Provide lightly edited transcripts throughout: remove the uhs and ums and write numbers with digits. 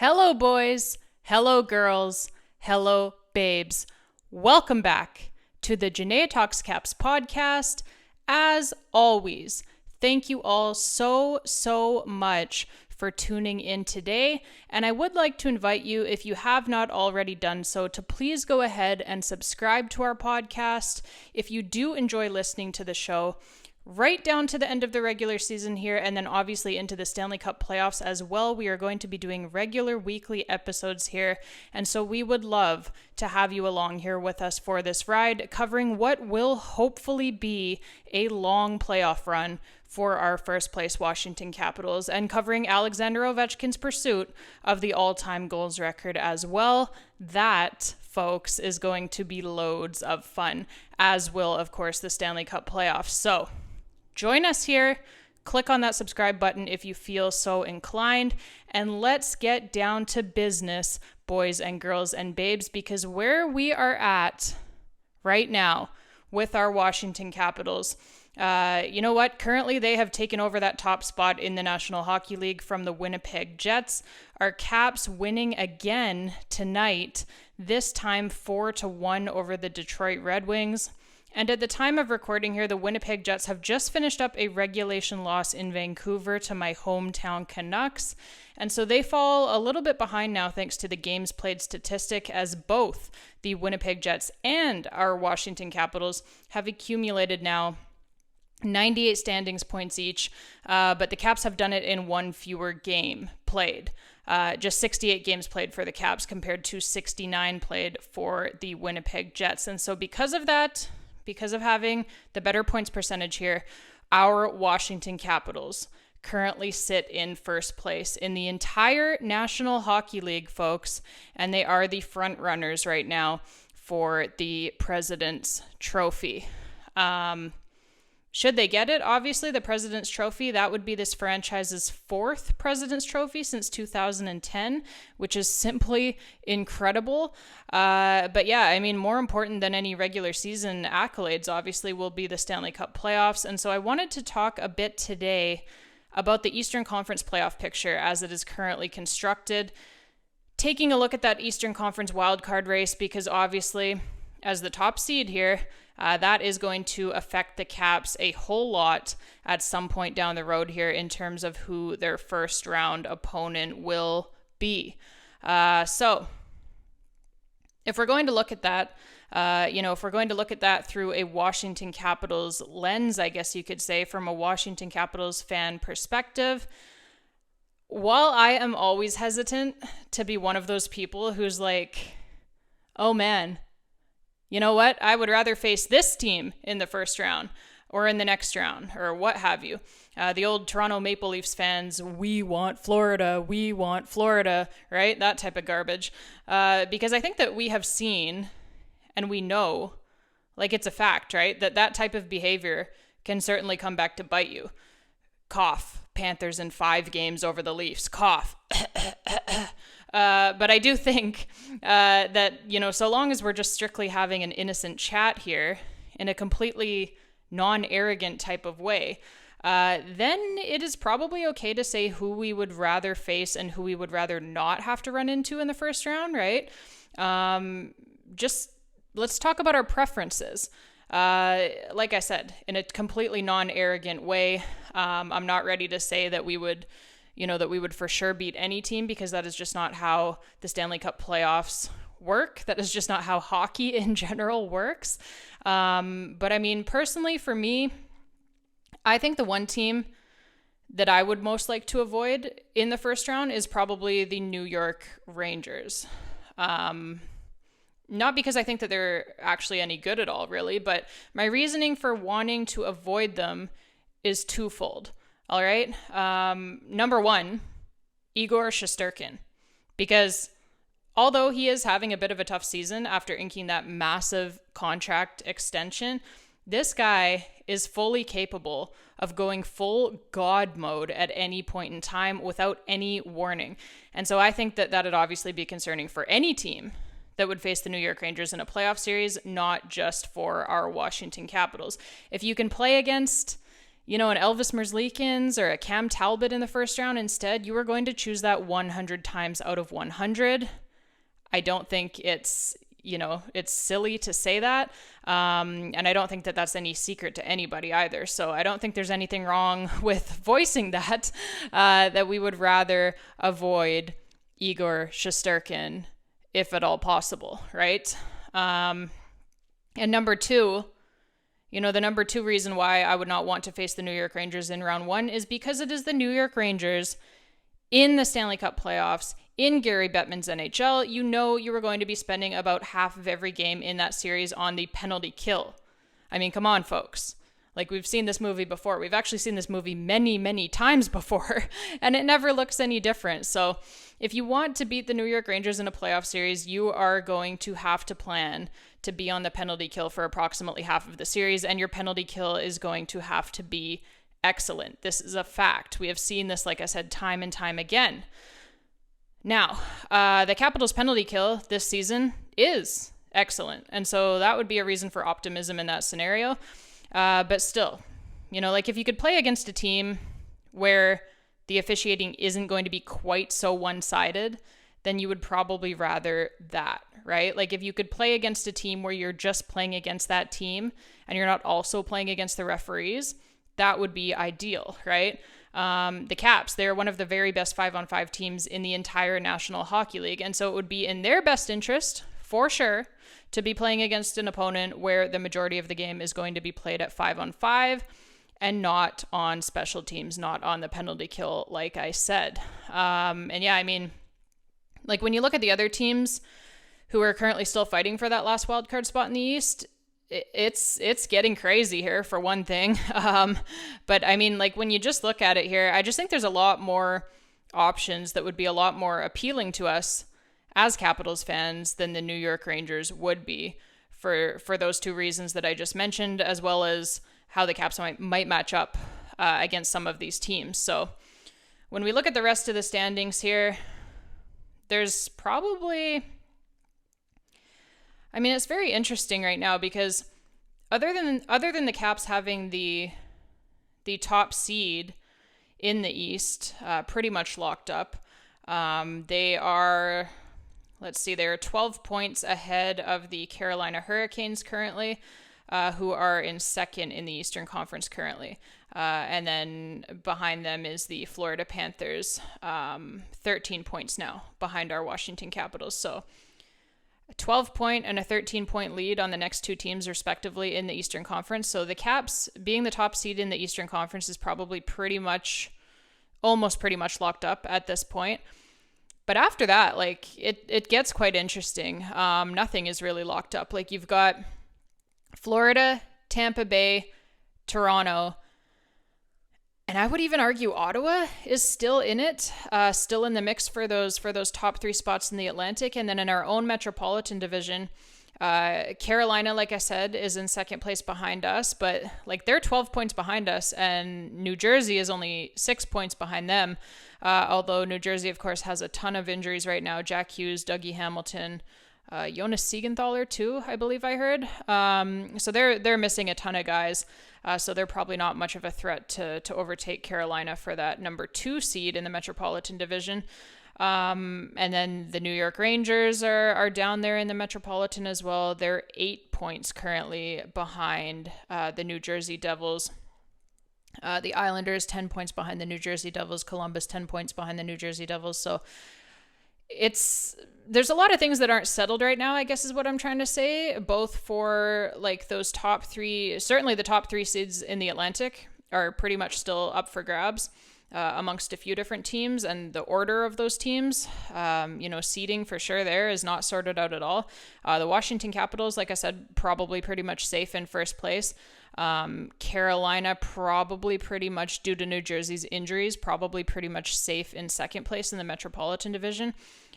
Hello, boys. Hello, girls. Hello, babes. Welcome back to the Janaea Talks Caps podcast. As always, thank you all so much for tuning in today. And I would like to invite you, if you have not already done so, to please go ahead and subscribe to our podcast. If you do enjoy listening to the show, right down to the end of the regular season here, and then obviously into the Stanley Cup playoffs as well. We are going to be doing regular weekly episodes here, and so we would love to have you along here with us for this ride, covering what will hopefully be a long playoff run for our first place Washington Capitals, and covering Alexander Ovechkin's pursuit of the all-time goals record as well. That, folks, is going to be loads of fun, as will, of course, the Stanley Cup playoffs. So join us here. Click on that subscribe button if you feel so inclined. And let's get down to business, boys and girls and babes, because where we are at right now with our Washington Capitals, you know what? Currently, they have taken over that top spot in the National Hockey League from the Winnipeg Jets. Our Caps winning again tonight, this time 4-1 over the Detroit Red Wings. And at the time of recording here, the Winnipeg Jets have just finished up a regulation loss in Vancouver to my hometown Canucks. And so they fall a little bit behind now thanks to the games played statistic, as both the Winnipeg Jets and our Washington Capitals have accumulated now 98 standings points each, but the Caps have done it in one fewer game played. Just 68 games played for the Caps compared to 69 played for the Winnipeg Jets. And so because of that, because of having the better points percentage here, our Washington Capitals currently sit in first place in the entire National Hockey League, folks, and they are the front runners right now for the President's Trophy. Should they get it, obviously, the President's Trophy, that would be this franchise's fourth President's Trophy since 2010, which is simply incredible. But yeah, I mean, more important than any regular season accolades, obviously, will be the Stanley Cup playoffs. And so I wanted to talk a bit today about the Eastern Conference playoff picture as it is currently constructed, taking a look at that Eastern Conference wildcard race, because obviously, as the top seed here, that is going to affect the Caps a whole lot at some point down the road here in terms of who their first round opponent will be. So if we're going to look at that, if we're going to look at that through a Washington Capitals lens, I guess you could say, from a Washington Capitals fan perspective, while I am always hesitant to be one of those people who's like, oh man, you know what? I would rather face this team in the first round or in the next round or what have you. The old Toronto Maple Leafs fans, we want Florida, right? That type of garbage. Because I think that we have seen and we know, like it's a fact, right? That type of behavior can certainly come back to bite you. Cough, Panthers in 5 games over the Leafs. Cough. But I do think that, so long as we're just strictly having an innocent chat here in a completely non-arrogant type of way, then it is probably okay to say who we would rather face and who we would rather not have to run into in the first round, right? Just let's talk about our preferences. Like I said, in a completely non-arrogant way, I'm not ready to say that we would for sure beat any team, because that is just not how the Stanley Cup playoffs work. That is just not how hockey in general works. But I mean, personally, for me, I think the one team that I would most like to avoid in the first round is probably the New York Rangers. Not because I think that they're actually any good at all, really, but my reasoning for wanting to avoid them is twofold. All right. Number one, Igor Shesterkin, because although he is having a bit of a tough season after inking that massive contract extension, this guy is fully capable of going full God mode at any point in time without any warning. And so I think that would obviously be concerning for any team that would face the New York Rangers in a playoff series, not just for our Washington Capitals. If you can play against an Elvis Merzlikins or a Cam Talbot in the first round. Instead, you are going to choose that 100 times out of 100. I don't think it's silly to say that. And I don't think that that's any secret to anybody either. So I don't think there's anything wrong with voicing that, that we would rather avoid Igor Shesterkin if at all possible, right? And number two, the number two reason why I would not want to face the New York Rangers in round one is because it is the New York Rangers in the Stanley Cup playoffs in Gary Bettman's NHL. You were going to be spending about half of every game in that series on the penalty kill. I mean, come on, folks. Like, we've seen this movie before. We've actually seen this movie many, many times before, and it never looks any different. So if you want to beat the New York Rangers in a playoff series, you are going to have to plan to be on the penalty kill for approximately half of the series, and your penalty kill is going to have to be excellent. This is a fact. We have seen this, like I said, time and time again. Now, the Capitals' penalty kill this season is excellent, and so that would be a reason for optimism in that scenario. But still, if you could play against a team where the officiating isn't going to be quite so one-sided, then you would probably rather that, right? Like, if you could play against a team where you're just playing against that team and you're not also playing against the referees, that would be ideal, right? The Caps, they're one of the very best 5-on-5 teams in the entire National Hockey League. And so it would be in their best interest, for sure, to be playing against an opponent where the majority of the game is going to be played at 5-on-5 and not on special teams, not on the penalty kill, like I said. And yeah, I mean, like, when you look at the other teams who are currently still fighting for that last wildcard spot in the East, it's getting crazy here, for one thing. But I mean, like, when you just look at it here, I just think there's a lot more options that would be a lot more appealing to us as Capitals fans than the New York Rangers would be for those two reasons that I just mentioned, as well as how the Caps might match up against some of these teams. So when we look at the rest of the standings here, there's probably... I mean, it's very interesting right now because other than the Caps having the top seed in the East pretty much locked up, they are 12 points ahead of the Carolina Hurricanes currently, who are in second in the Eastern Conference currently. And then behind them is the Florida Panthers, 13 points now behind our Washington Capitals. So a 12-point and a 13-point lead on the next two teams, respectively, in the Eastern Conference. So the Caps, being the top seed in the Eastern Conference, is probably almost pretty much locked up at this point. But after that, like, it gets quite interesting. Nothing is really locked up. Like, you've got Florida, Tampa Bay, Toronto, and I would even argue Ottawa is still in it, still in the mix for those top three spots in the Atlantic. And then in our own Metropolitan Division, Carolina, like I said, is in second place behind us, but like, they're 12 points behind us, and New Jersey is only 6 points behind them. Although New Jersey, of course, has a ton of injuries right now. Jack Hughes, Dougie Hamilton, Jonas Siegenthaler too, I believe I heard. So they're missing a ton of guys. So they're probably not much of a threat to overtake Carolina for that number 2 seed in the Metropolitan Division. And then the New York Rangers are down there in the Metropolitan as well. They're 8 points currently behind the New Jersey Devils. The Islanders 10 points behind the New Jersey Devils. Columbus 10 points behind the New Jersey Devils. So there's a lot of things that aren't settled right now, I guess is what I'm trying to say, both for like those top three. Certainly the top 3 seeds in the Atlantic are pretty much still up for grabs amongst a few different teams, and the order of those teams, seeding for sure there is not sorted out at all. The Washington Capitals, like I said, probably pretty much safe in first place. Carolina probably pretty much, due to New Jersey's injuries, probably pretty much safe in second place in the Metropolitan Division.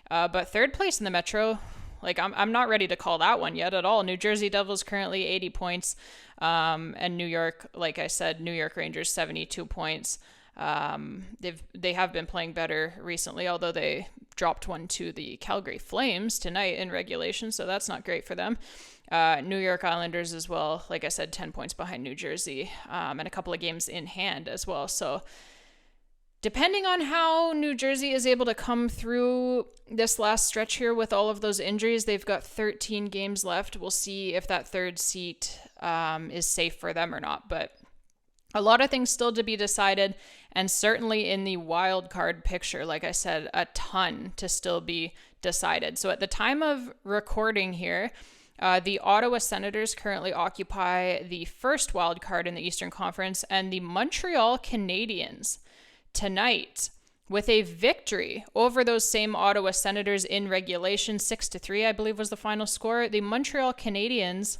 But third place in the Metro, like, I'm not ready to call that one yet at all. New Jersey Devils currently 80 points, and New York, like I said, New York Rangers 72 points. They have been playing better recently, although they dropped one to the Calgary Flames tonight in regulation, so that's not great for them. New York Islanders as well, like I said, 10 points behind New Jersey, and a couple of games in hand as well. So depending on how New Jersey is able to come through this last stretch here with all of those injuries, they've got 13 games left. We'll see if that third seat is safe for them or not. But a lot of things still to be decided, and certainly in the wild card picture, like I said, a ton to still be decided. So at the time of recording here, the Ottawa Senators currently occupy the first wild card in the Eastern Conference, and the Montreal Canadiens tonight, with a victory over those same Ottawa Senators in regulation, 6-3, I believe was the final score. The Montreal Canadiens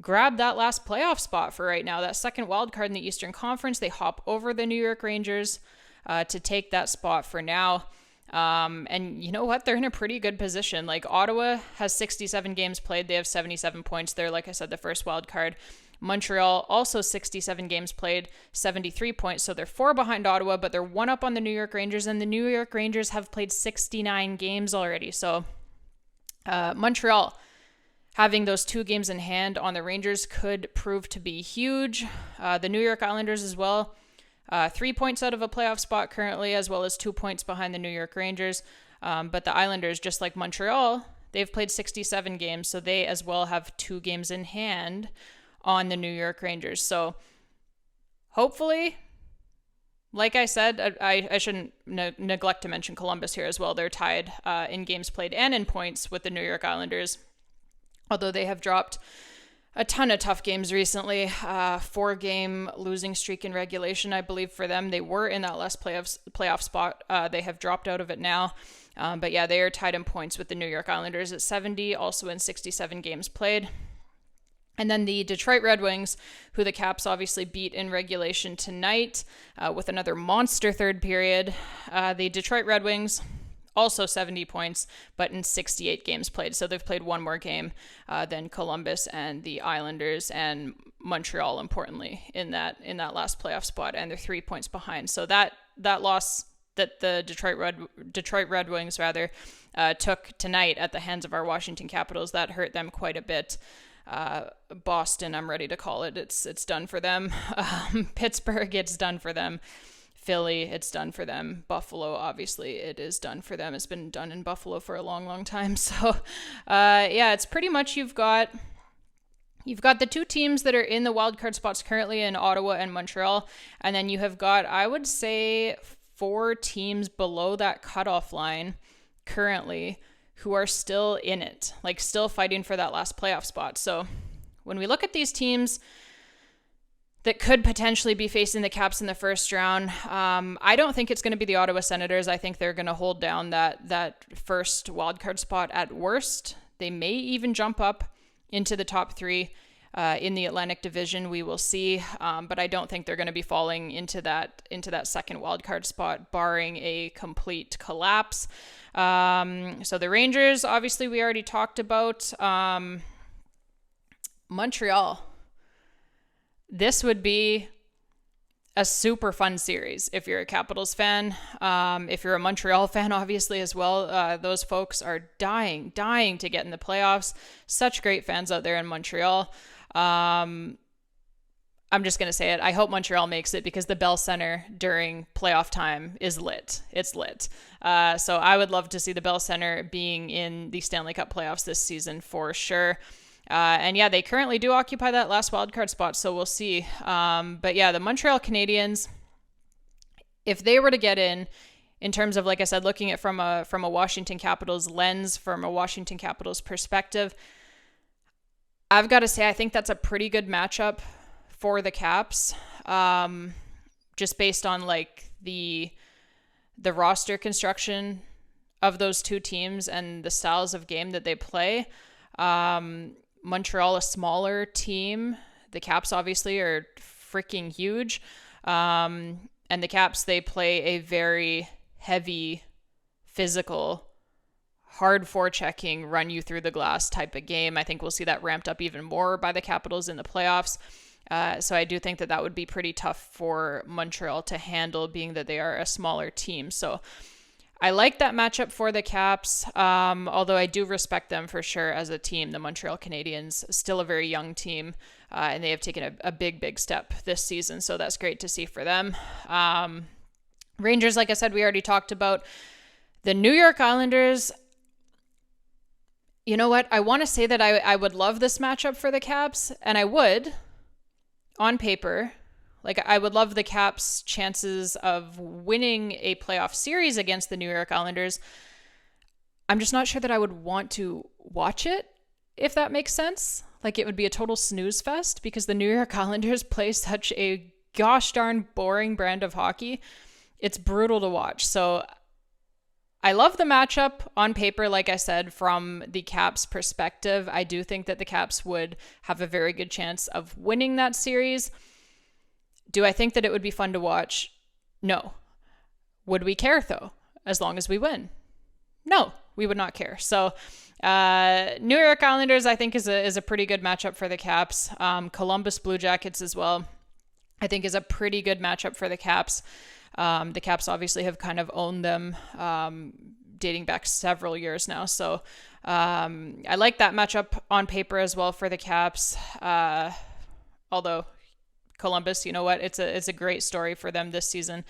grab that last playoff spot for right now, that second wild card in the Eastern Conference. They hop over the New York Rangers to take that spot for now. And you know what? They're in a pretty good position. Like, Ottawa has 67 games played. They have 77 points. They're, like I said, the first wild card. Montreal, also 67 games played, 73 points. So they're 4 behind Ottawa, but they're 1 up on the New York Rangers. And the New York Rangers have played 69 games already. So Montreal, having those 2 games in hand on the Rangers, could prove to be huge. The New York Islanders as well, 3 points out of a playoff spot currently, as well as 2 points behind the New York Rangers. But the Islanders, just like Montreal, they've played 67 games, so they as well have 2 games in hand on the New York Rangers. So hopefully, like I said, I shouldn't neglect to mention Columbus here as well. They're tied in games played and in points with the New York Islanders, although they have dropped a ton of tough games recently. 4-game losing streak in regulation, I believe, for them. They were in that last playoff spot. They have dropped out of it now. But yeah, they are tied in points with the New York Islanders at 70, also in 67 games played. And then the Detroit Red Wings, who the Caps obviously beat in regulation tonight with another monster third period. The Detroit Red Wings, also 70 points, but in 68 games played. So they've played 1 more game than Columbus and the Islanders and Montreal, importantly, in that last playoff spot, and they're 3 points behind. So that loss that the Detroit Red Wings took tonight at the hands of our Washington Capitals, that hurt them quite a bit. Boston, I'm ready to call it. It's done for them. Pittsburgh, it's done for them. Philly, it's done for them. Buffalo, obviously, it is done for them. It's been done in Buffalo for a long, long time. So, yeah, it's pretty much you've got the 2 teams that are in the wildcard spots currently in Ottawa and Montreal, and then you have got, I would say, 4 teams below that cutoff line currently who are still in it, like still fighting for that last playoff spot. So when we look at these teams that could potentially be facing the Caps in the first round, I don't think it's going to be the Ottawa Senators. I think they're going to hold down that first wildcard spot at worst. They may even jump up into the top 3 in the Atlantic Division. We will see, but I don't think they're going to be falling into that second wildcard spot, barring a complete collapse. So the Rangers, obviously, we already talked about. Montreal. This would be a super fun series if you're a Capitals fan. If you're a Montreal fan, obviously, as well. Those folks are dying to get in the playoffs. Such great fans out there in Montreal. I'm just going to say it. I hope Montreal makes it, because the Bell Center during playoff time is lit. It's lit. So I would love to see the Bell Center being in the Stanley Cup playoffs this season for sure. And yeah, they currently do occupy that last wildcard spot, so we'll see. But yeah, the Montreal Canadiens, if they were to get in terms of, like I said, looking at from a Washington Capitals lens, from a Washington Capitals perspective, I've got to say I think that's a pretty good matchup for the Caps, just based on like the roster construction of those 2 teams and the styles of game that they play. Montreal, a smaller team. The Caps obviously are freaking huge. And the Caps, they play a very heavy, physical, hard forechecking, run you through the glass type of game. I think we'll see that ramped up even more by the Capitals in the playoffs. So I do think that that would be pretty tough for Montreal to handle, being that they are a smaller team. So I like that matchup for the Caps, although I do respect them for sure as a team. The Montreal Canadiens, still a very young team, and they have taken a big step this season. So that's great to see for them. Rangers, like I said, we already talked about. The New York Islanders, you know what? I want to say that I would love this matchup for the Caps, and I would, on paper. Like, I would love the Caps' chances of winning a playoff series against the New York Islanders. I'm just not sure that I would want to watch it, if that makes sense. Like, it would be a total snooze fest because the New York Islanders play such a gosh darn boring brand of hockey. It's brutal to watch. So I love the matchup on paper, like I said, from the Caps' perspective. I do think that the Caps would have a very good chance of winning that series. Do I think that it would be fun to watch? No. Would we care, though, as long as we win? No, we would not care. So New York Islanders, I think, is a pretty good matchup for the Caps. Columbus Blue Jackets as well, I think, is a pretty good matchup for the Caps. The Caps obviously have kind of owned them dating back several years now. So I like that matchup on paper as well for the Caps. Although Columbus, you know what? It's a great story for them this season.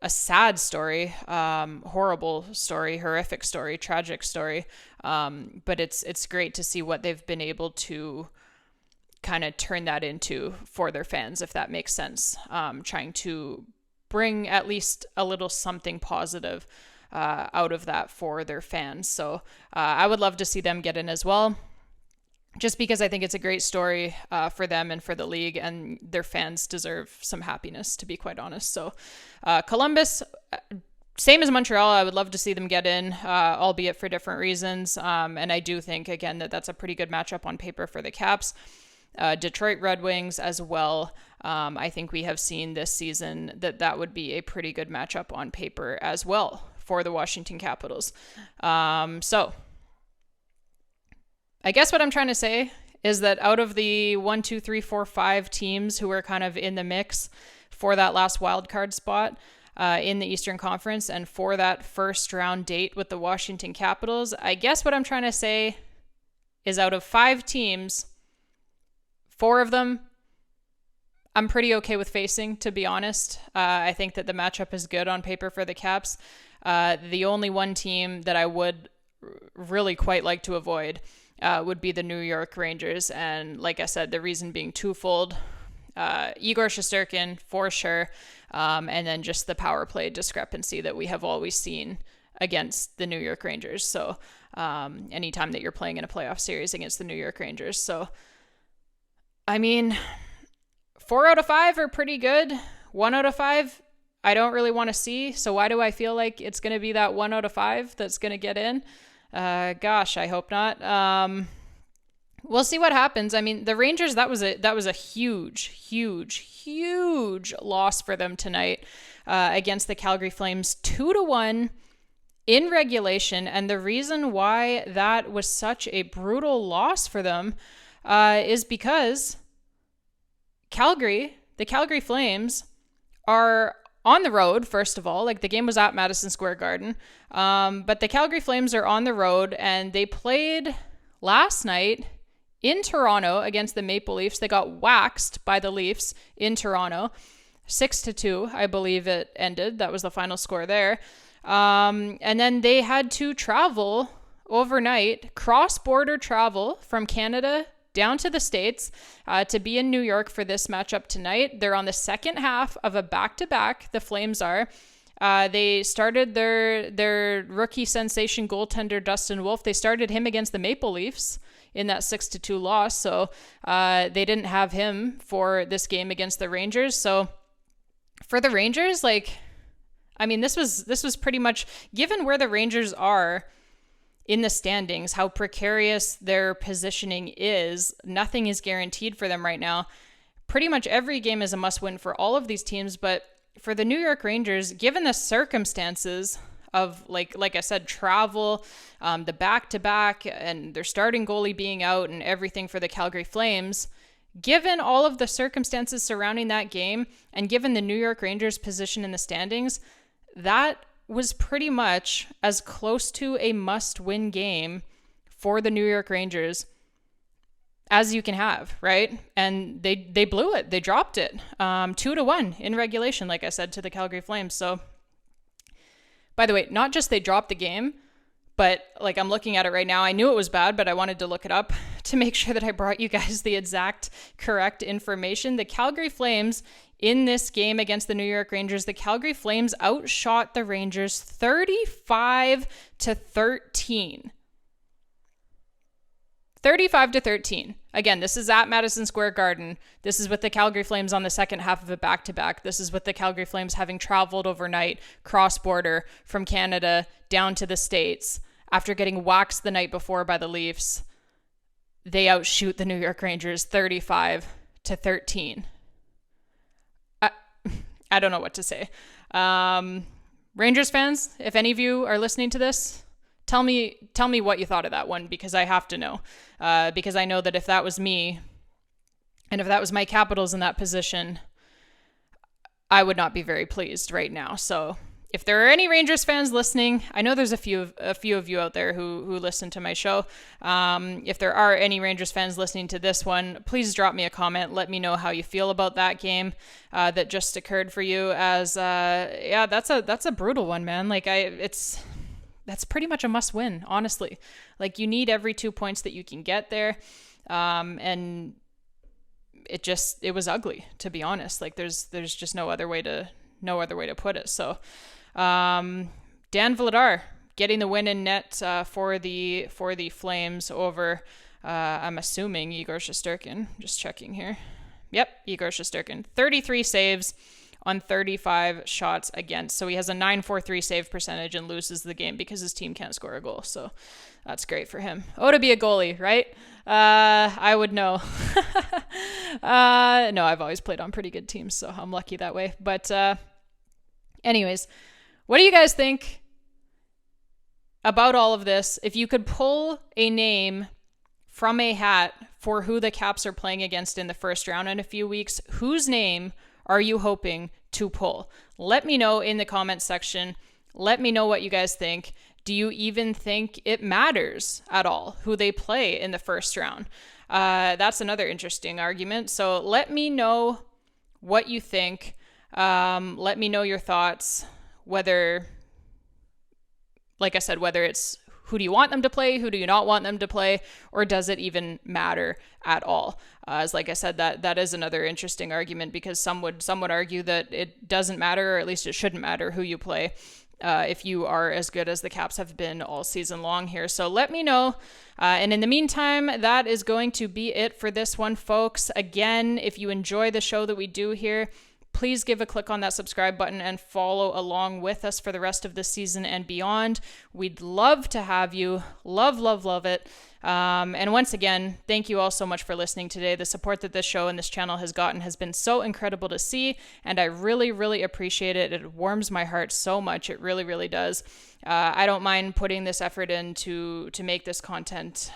A sad story, horrible story, horrific story, tragic story. But it's great to see what they've been able to kind of turn that into for their fans, if that makes sense. Trying to bring at least a little something positive out of that for their fans. So I would love to see them get in as well, just because I think it's a great story for them and for the league, and their fans deserve some happiness, to be quite honest. So Columbus, same as Montreal, I would love to see them get in, albeit for different reasons. And I do think, again, that that's a pretty good matchup on paper for the Caps. Detroit Red Wings as well. I think we have seen this season that would be a pretty good matchup on paper as well for the Washington Capitals. So I guess what I'm trying to say is that out of the 1, 2, 3, 4, 5 teams who are kind of in the mix for that last wildcard spot in the Eastern Conference and for that first round date with the Washington Capitals, I guess what I'm trying to say is out of 5 teams, 4 of them I'm pretty okay with facing, to be honest. I think that the matchup is good on paper for the Caps. The only one team that I would really quite like to avoid would be the New York Rangers. And like I said, the reason being twofold. Igor Shesterkin, for sure. And then just the power play discrepancy that we have always seen against the New York Rangers. So anytime that you're playing in a playoff series against the New York Rangers. So, I mean, 4 out of 5 are pretty good. 1 out of 5, I don't really want to see. So why do I feel like it's going to be that 1 out of 5 that's going to get in? Gosh, I hope not. We'll see what happens. I mean, the Rangers, that was a huge loss for them tonight against the Calgary Flames, 2-1 in regulation. And the reason why that was such a brutal loss for them is because the Calgary Flames are on the road, first of all. Like, the game was at Madison Square Garden. But the Calgary Flames are on the road, and they played last night in Toronto against the Maple Leafs. They got waxed by the Leafs in Toronto. 6-2, I believe it ended. That was the final score there. And then they had to travel overnight, cross-border travel from Canada down to the States to be in New York for this matchup tonight. They're on the second half of a back-to-back, the Flames are. They started their rookie sensation goaltender, Dustin Wolf. They started him against the Maple Leafs in that 6-2 loss. So they didn't have him for this game against the Rangers. So for the Rangers, this was pretty much, given where the Rangers are in the standings, how precarious their positioning is, nothing is guaranteed for them right now. Pretty much every game is a must-win for all of these teams, but for the New York Rangers, given the circumstances of, like I said, travel, the back-to-back, and their starting goalie being out and everything for the Calgary Flames, Given all of the circumstances surrounding that game and given the New York Rangers' position in the standings, that was pretty much as close to a must-win game for the New York Rangers as you can have, right? And they blew it. They dropped it 2-1 in regulation, like I said, to the Calgary Flames. So, by the way, not just they dropped the game, but like I'm looking at it right now. I knew it was bad, but I wanted to look it up to make sure that I brought you guys the exact correct information. The Calgary Flames in this game against the New York Rangers, the Calgary Flames outshot the Rangers 35-13. 35-13. Again, this is at Madison Square Garden. This is with the Calgary Flames on the second half of a back-to-back. This is with the Calgary Flames having traveled overnight cross-border from Canada down to the States after getting waxed the night before by the Leafs. They outshoot the New York Rangers 35-13. I don't know what to say. Rangers fans, if any of you are listening to this, tell me what you thought of that one, because I have to know. Because I know that if that was me, and if that was my Capitals in that position, I would not be very pleased right now. So if there are any Rangers fans listening, I know there's a few of you out there who listen to my show. If there are any Rangers fans listening to this one, please drop me a comment. Let me know how you feel about that game that just occurred for you. As that's a brutal one, man. Like that's pretty much a must win, honestly. Like you need every 2 points that you can get there. And it was ugly, to be honest. Like there's just no other way to put it. So, Dan Vladar getting the win in net for the Flames over, I'm assuming Igor Shesterkin. Just checking here. Yep, Igor Shesterkin. 33 saves on 35 shots against. So he has a .943 save percentage and loses the game because his team can't score a goal. So that's great for him. Oh, to be a goalie, right? I would know. No, I've always played on pretty good teams, so I'm lucky that way. But anyways, what do you guys think about all of this? If you could pull a name from a hat for who the Caps are playing against in the first round in a few weeks, whose name are you hoping to pull? Let me know in the comments section. Let me know what you guys think. Do you even think it matters at all who they play in the first round? That's another interesting argument. So let me know what you think. Let me know your thoughts, whether, like I said, whether it's who do you want them to play, who do you not want them to play, or does it even matter at all? As like I said, that is another interesting argument, because some would argue that it doesn't matter, or at least it shouldn't matter who you play if you are as good as the Caps have been all season long here. So let me know. And in the meantime, that is going to be it for this one, folks. Again, if you enjoy the show that we do here, please give a click on that subscribe button and follow along with us for the rest of this season and beyond. We'd love to have you. Love, love, love it. And once again, thank you all so much for listening today. The support that this show and this channel has gotten has been so incredible to see, and I really, really appreciate it. It warms my heart so much. It really, really does. I don't mind putting this effort in to make this content,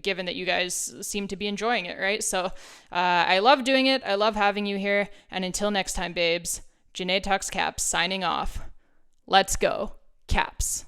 given that you guys seem to be enjoying it, right? So I love doing it. I love having you here. And until next time, babes, Janae Talks Caps signing off. Let's go, Caps.